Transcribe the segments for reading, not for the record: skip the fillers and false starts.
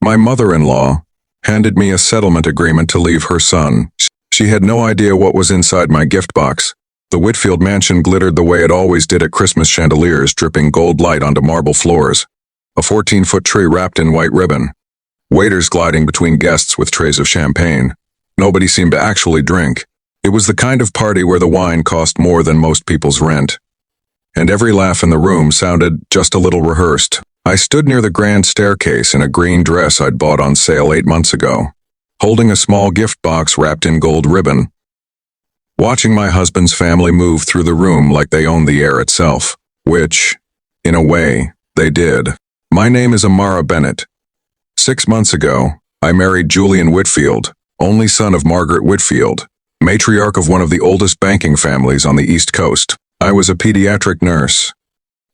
My mother-in-law handed me a settlement agreement to leave her son. She had no idea what was inside my gift box. The Whitfield mansion glittered the way it always did at Christmas, chandeliers dripping gold light onto marble floors, a 14-foot tree wrapped in white ribbon, waiters gliding between guests with trays of champagne. Nobody seemed to actually drink. It was the kind of party where the wine cost more than most people's rent. And every laugh in the room sounded just a little rehearsed. I stood near the grand staircase in a green dress I'd bought on sale 8 months ago, holding a small gift box wrapped in gold ribbon, watching my husband's family move through the room like they owned the air itself, which, in a way, they did. My name is Amara Bennett. 6 months ago, I married Julian Whitfield, only son of Margaret Whitfield, matriarch of one of the oldest banking families on the East Coast. I was a pediatric nurse.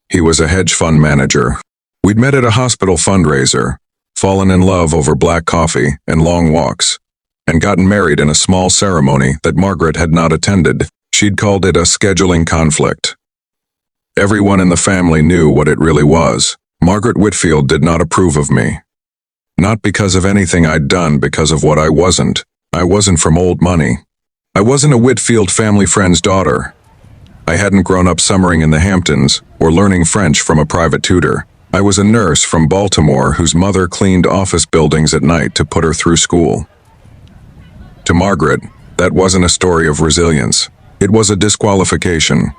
He was a hedge fund manager. We'd met at a hospital fundraiser, fallen in love over black coffee and long walks, and gotten married in a small ceremony that Margaret had not attended. She'd called it a scheduling conflict. Everyone in the family knew what it really was. Margaret Whitfield did not approve of me. Not because of anything I'd done, because of what I wasn't. I wasn't from old money. I wasn't a Whitfield family friend's daughter. I hadn't grown up summering in the Hamptons or learning French from a private tutor. I was a nurse from Baltimore whose mother cleaned office buildings at night to put her through school. To Margaret, that wasn't a story of resilience. It was a disqualification.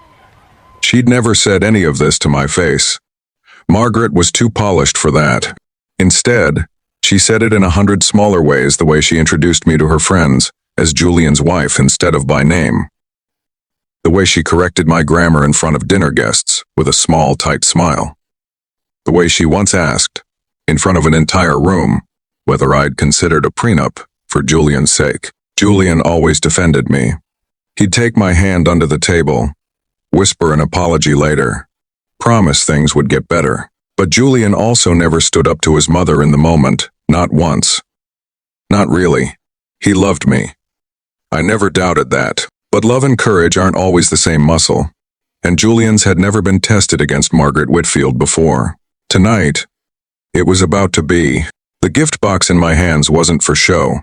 She'd never said any of this to my face. Margaret was too polished for that. Instead, she said it in 100 smaller ways, the way she introduced me to her friends as Julian's wife instead of by name. The way she corrected my grammar in front of dinner guests with a small, tight smile. The way she once asked, in front of an entire room, whether I'd considered a prenup for Julian's sake. Julian always defended me. He'd take my hand under the table, whisper an apology later, promise things would get better. But Julian also never stood up to his mother in the moment, not once. Not really. He loved me. I never doubted that. But love and courage aren't always the same muscle, and Julian's had never been tested against Margaret Whitfield before. Tonight, it was about to be. The gift box in my hands wasn't for show.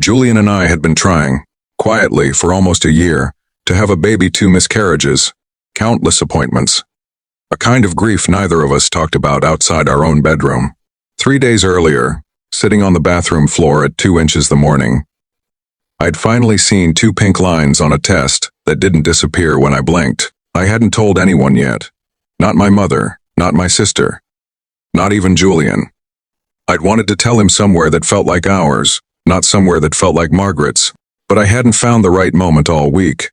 Julian and I had been trying, quietly for almost a year, to have a baby, 2 miscarriages, countless appointments. A kind of grief neither of us talked about outside our own bedroom. 3 days earlier, sitting on the bathroom floor at 2 inches the morning, I'd finally seen 2 pink lines on a test that didn't disappear when I blinked. I hadn't told anyone yet. Not my mother, not my sister, not even Julian. I'd wanted to tell him somewhere that felt like ours, not somewhere that felt like Margaret's. But I hadn't found the right moment all week.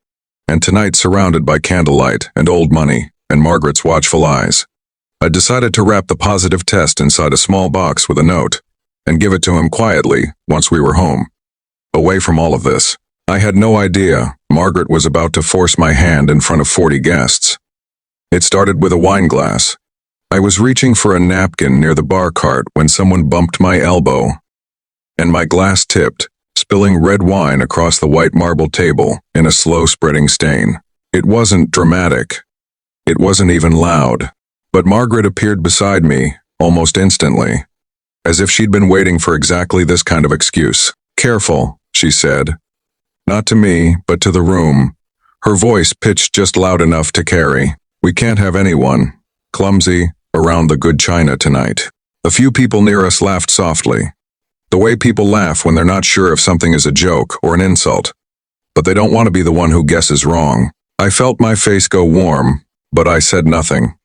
And tonight, surrounded by candlelight and old money and Margaret's watchful eyes, I decided to wrap the positive test inside a small box with a note and give it to him quietly once we were home. Away from all of this, I had no idea Margaret was about to force my hand in front of 40 guests. It started with a wine glass. I was reaching for a napkin near the bar cart when someone bumped my elbow, and my glass tipped, spilling red wine across the white marble table in a slow spreading stain. It wasn't dramatic. It wasn't even loud. But Margaret appeared beside me almost instantly, as if she'd been waiting for exactly this kind of excuse. "Careful," she said. Not to me, but to the room. Her voice pitched just loud enough to carry. "We can't have anyone clumsy around the good china tonight." A few people near us laughed softly. The way people laugh when they're not sure if something is a joke or an insult, but they don't want to be the one who guesses wrong. I felt my face go warm, but I said nothing.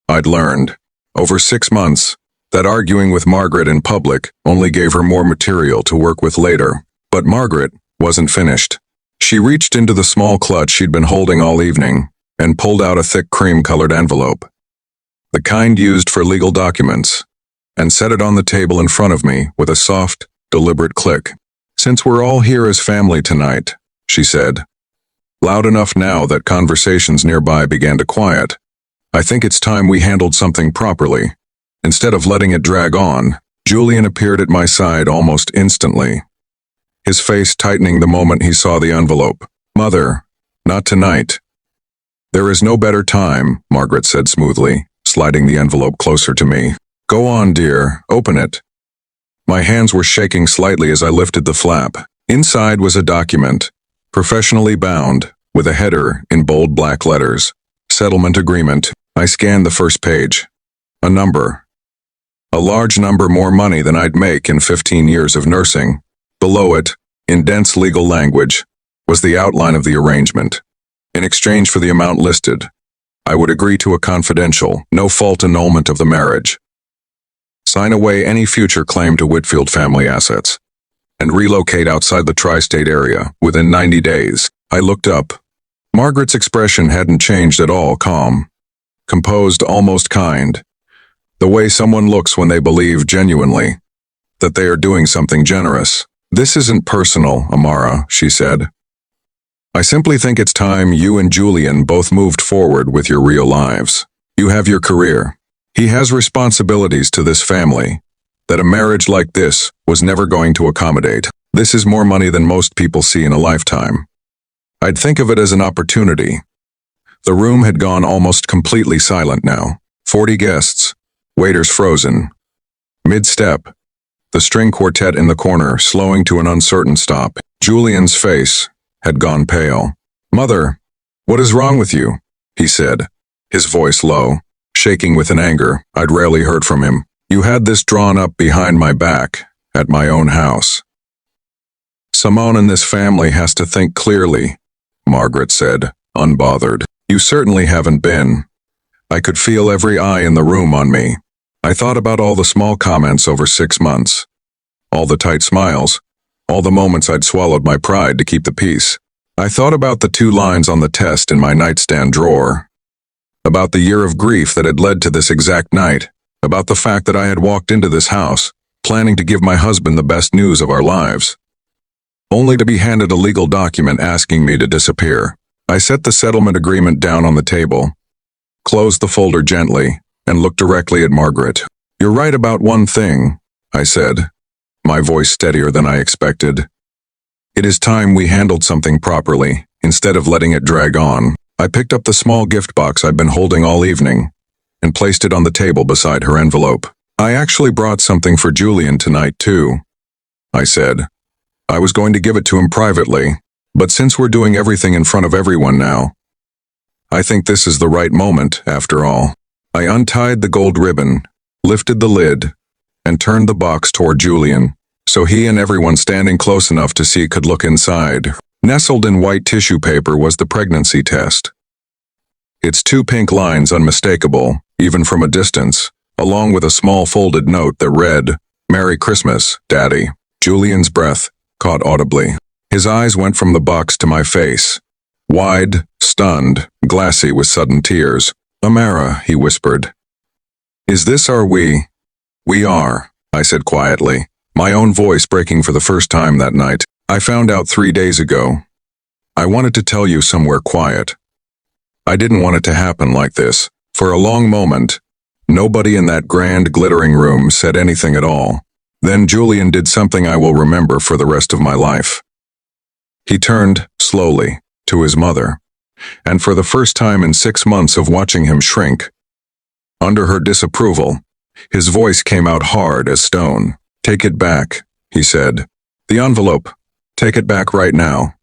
I'd learned, over 6 months, that arguing with Margaret in public only gave her more material to work with later. But Margaret wasn't finished. She reached into the small clutch she'd been holding all evening and pulled out a thick cream-colored envelope, the kind used for legal documents, and set it on the table in front of me with a soft, deliberate click. "Since we're all here as family tonight," she said, loud enough now that conversations nearby began to quiet, "I think it's time we handled something properly." Instead of letting it drag on, Julian appeared at my side almost instantly, his face tightening the moment he saw the envelope. "Mother, not tonight." "There is no better time," Margaret said smoothly, sliding the envelope closer to me. "Go on, dear, open it." My hands were shaking slightly as I lifted the flap. Inside was a document, professionally bound, with a header in bold black letters. Settlement agreement. I scanned the first page. A number. A large number more money than I'd make in 15 years of nursing. Below it, in dense legal language, was the outline of the arrangement. In exchange for the amount listed, I would agree to a confidential, no-fault annulment of the marriage, sign away any future claim to Whitfield family assets, and relocate outside the tri-state area within 90 days. I looked up. Margaret's expression hadn't changed at all, calm, composed, almost kind. The way someone looks when they believe genuinely that they are doing something generous. This isn't personal, Amara, she said. I simply think it's time you and Julian both moved forward with your real lives. You have your career. He has responsibilities to this family that a marriage like this was never going to accommodate. This is more money than most people see in a lifetime. I'd think of it as an opportunity. The room had gone almost completely silent now. 40 guests, waiters frozen. Mid-step, the string quartet in the corner slowing to an uncertain stop. Julian's face had gone pale. "Mother, what is wrong with you?" he said, his voice low, shaking with an anger I'd rarely heard from him. "You had this drawn up behind my back, at my own house." "Someone in this family has to think clearly," Margaret said, unbothered. "You certainly haven't been." I could feel every eye in the room on me. I thought about all the small comments over 6 months, all the tight smiles, all the moments I'd swallowed my pride to keep the peace. I thought about the 2 lines on the test in my nightstand drawer, about the year of grief that had led to this exact night, about the fact that I had walked into this house, planning to give my husband the best news of our lives, only to be handed a legal document asking me to disappear. I set the settlement agreement down on the table, closed the folder gently, and looked directly at Margaret. "You're right about one thing," I said, my voice steadier than I expected. "It is time we handled something properly, instead of letting it drag on." I picked up the small gift box I'd been holding all evening, and placed it on the table beside her envelope. "I actually brought something for Julian tonight, too," I said. "I was going to give it to him privately, but since we're doing everything in front of everyone now, I think this is the right moment, after all." I untied the gold ribbon, lifted the lid, and turned the box toward Julian, so he and everyone standing close enough to see could look inside. Nestled in white tissue paper was the pregnancy test. Its 2 pink lines unmistakable, even from a distance, along with a small folded note that read, "Merry Christmas, Daddy." Julian's breath caught audibly. His eyes went from the box to my face, wide, stunned, glassy with sudden tears. "Amara," he whispered. "Is this our we?" "We are," I said quietly, my own voice breaking for the first time that night. "I found out 3 days ago. I wanted to tell you somewhere quiet. I didn't want it to happen like this." For a long moment, nobody in that grand, glittering room said anything at all. Then Julian did something I will remember for the rest of my life. He turned, slowly, to his mother, and for the first time in 6 months of watching him shrink, under her disapproval, his voice came out hard as stone. "Take it back," he said. "The envelope. Take it back right now."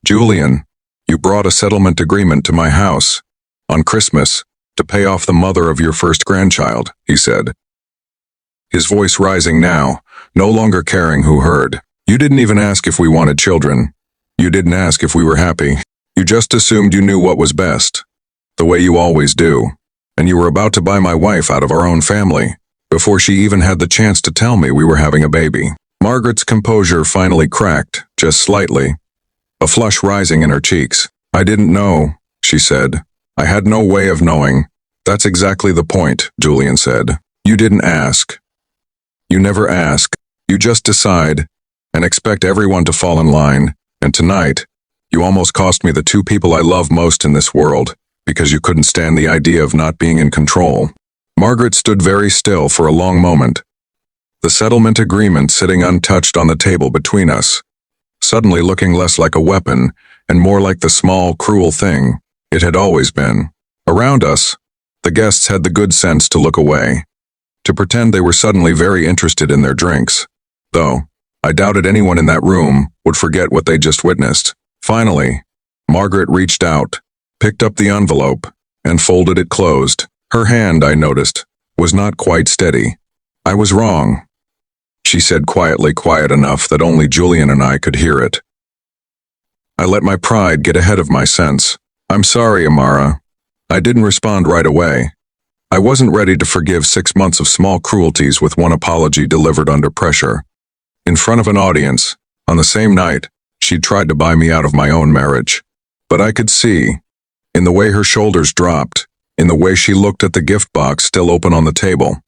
"Julian, you brought a settlement agreement to my house on Christmas to pay off the mother of your first grandchild," he said, his voice rising now, no longer caring who heard. "You didn't even ask if we wanted children. You didn't ask if we were happy. You just assumed you knew what was best, the way you always do, and you were about to buy my wife out of our own family, before she even had the chance to tell me we were having a baby." Margaret's composure finally cracked, just slightly, a flush rising in her cheeks. "I didn't know," she said. "I had no way of knowing." "That's exactly the point," Julian said. "You didn't ask. You never ask. You just decide, and expect everyone to fall in line, and tonight, you almost cost me the 2 people I love most in this world, because you couldn't stand the idea of not being in control." Margaret stood very still for a long moment, the settlement agreement sitting untouched on the table between us, suddenly looking less like a weapon and more like the small, cruel thing it had always been. Around us, the guests had the good sense to look away. to pretend they were suddenly very interested in their drinks. Though, I doubted anyone in that room would forget what they just witnessed. Finally, Margaret reached out, picked up the envelope, and folded it closed. Her hand, I noticed, was not quite steady. "I was wrong," she said quietly, quiet enough that only Julian and I could hear it. I let my pride get ahead of my sense. "I'm sorry, Amara." I didn't respond right away. I wasn't ready to forgive 6 months of small cruelties with one apology delivered under pressure. In front of an audience, on the same night, she'd tried to buy me out of my own marriage. But I could see, in the way her shoulders dropped, in the way she looked at the gift box still open on the table,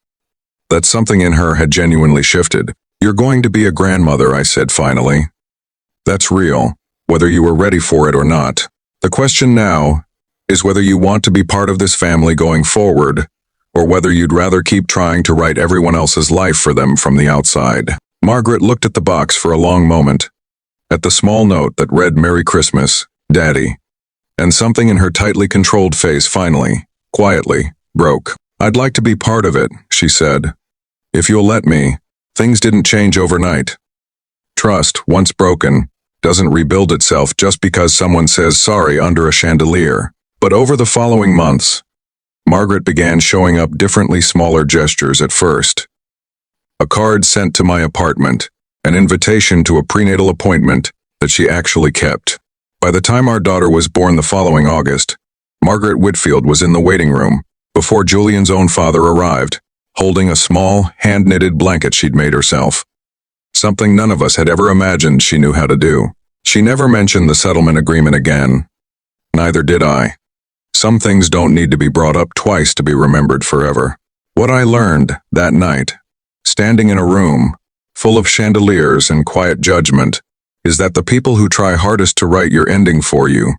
that something in her had genuinely shifted. "You're going to be a grandmother," I said finally. "That's real, whether you were ready for it or not. The question now is whether you want to be part of this family going forward, or whether you'd rather keep trying to write everyone else's life for them from the outside." Margaret looked at the box for a long moment, at the small note that read "Merry Christmas, Daddy," and something in her tightly controlled face finally, quietly, broke. "I'd like to be part of it," she said. "If you'll let me." Things didn't change overnight. Trust, once broken, doesn't rebuild itself just because someone says sorry under a chandelier. But over the following months, Margaret began showing up differently, smaller gestures at first. A card sent to my apartment, an invitation to a prenatal appointment that she actually kept. By the time our daughter was born the following August, Margaret Whitfield was in the waiting room before Julian's own father arrived, holding a small, hand-knitted blanket she'd made herself. Something none of us had ever imagined she knew how to do. She never mentioned the settlement agreement again. Neither did I. Some things don't need to be brought up twice to be remembered forever. What I learned that night, standing in a room full of chandeliers and quiet judgment, is that the people who try hardest to write your ending for you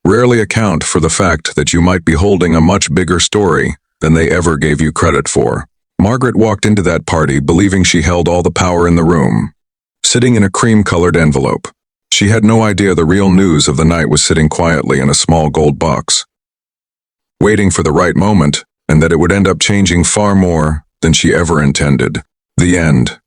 rarely account for the fact that you might be holding a much bigger story than they ever gave you credit for. Margaret walked into that party believing she held all the power in the room, sitting in a cream-colored envelope. She had no idea the real news of the night was sitting quietly in a small gold box, waiting for the right moment, and that it would end up changing far more than she ever intended. The end.